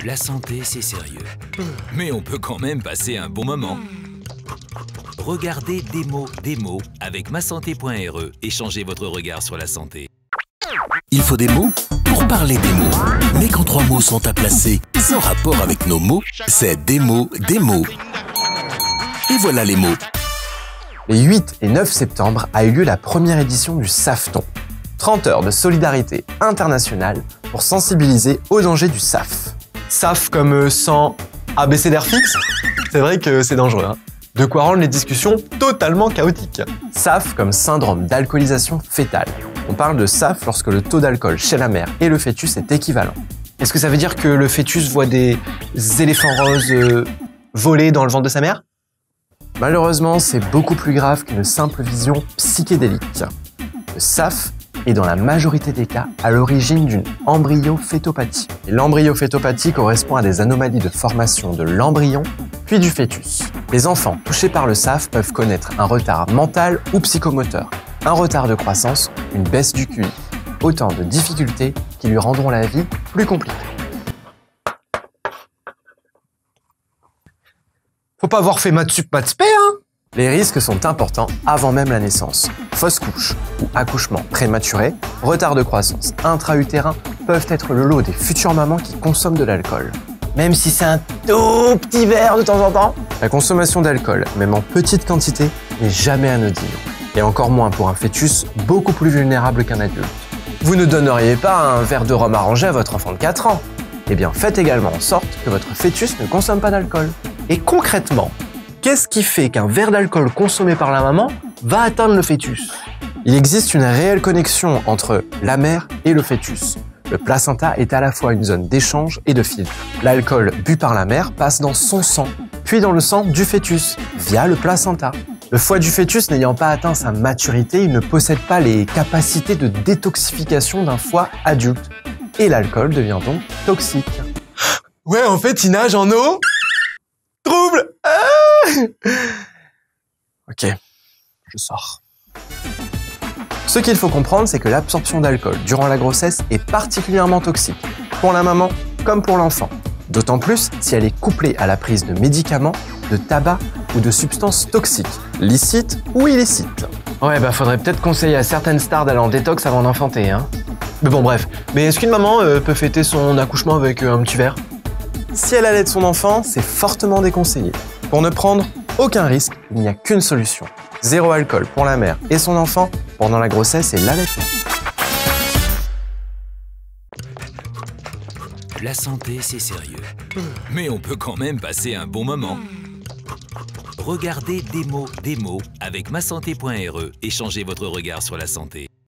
La santé, c'est sérieux. Mais on peut quand même passer un bon moment. Regardez Démo avec masanté.re et changez votre regard sur la santé. Il faut des mots pour parler des mots. Mais quand 3 mots sont à placer sans rapport avec nos mots, c'est des mots. Et voilà les mots. Les 8 et 9 septembre a eu lieu la première édition du SAFTON. 30 heures de solidarité internationale pour sensibiliser aux dangers du SAF. SAF comme sans abécédaire fixe? C'est vrai que c'est dangereux, hein. De quoi rendre les discussions totalement chaotiques. SAF comme syndrome d'alcoolisation fœtale. On parle de SAF lorsque le taux d'alcool chez la mère et le fœtus est équivalent. Est-ce que ça veut dire que le fœtus voit des éléphants roses voler dans le ventre de sa mère? Malheureusement, c'est beaucoup plus grave qu'une simple vision psychédélique. Le SAF est dans la majorité des cas à l'origine d'une embryofétopathie. Et l'embryofétopathie correspond à des anomalies de formation de l'embryon puis du fœtus. Les enfants touchés par le SAF peuvent connaître un retard mental ou psychomoteur, un retard de croissance, une baisse du QI. Autant de difficultés qui lui rendront la vie plus compliquée. Faut pas avoir fait maths sup, maths spé, hein? Les risques sont importants avant même la naissance. Fausse couche ou accouchement prématuré, retard de croissance intra-utérin peuvent être le lot des futures mamans qui consomment de l'alcool. Même si c'est un tout petit verre de temps en temps, la consommation d'alcool, même en petite quantité, n'est jamais anodine. Et encore moins pour un fœtus beaucoup plus vulnérable qu'un adulte. Vous ne donneriez pas un verre de rhum arrangé à votre enfant de 4 ans. Eh bien, faites également en sorte que votre fœtus ne consomme pas d'alcool. Et concrètement, qu'est-ce qui fait qu'un verre d'alcool consommé par la maman va atteindre le fœtus? Il existe une réelle connexion entre la mère et le fœtus. Le placenta est à la fois une zone d'échange et de filtre. L'alcool bu par la mère passe dans son sang, puis dans le sang du fœtus, via le placenta. Le foie du fœtus n'ayant pas atteint sa maturité, il ne possède pas les capacités de détoxification d'un foie adulte. Et l'alcool devient donc toxique. Ouais, en fait, il nage en eau trouble. Ok, je sors. Ce qu'il faut comprendre, c'est que l'absorption d'alcool durant la grossesse est particulièrement toxique, pour la maman comme pour l'enfant. D'autant plus si elle est couplée à la prise de médicaments, de tabac ou de substances toxiques, licites ou illicites. Ouais, faudrait peut-être conseiller à certaines stars d'aller en détox avant d'enfanter, hein. Mais bon, bref. Mais est-ce qu'une maman peut fêter son accouchement avec un petit verre? Si elle allait de son enfant, c'est fortement déconseillé. Pour ne prendre aucun risque, il n'y a qu'une solution. 0 alcool pour la mère et son enfant pendant la grossesse et l'allaitement. La santé, c'est sérieux. Mais on peut quand même passer un bon moment. Regardez Démo avec masanté.re et changez votre regard sur la santé.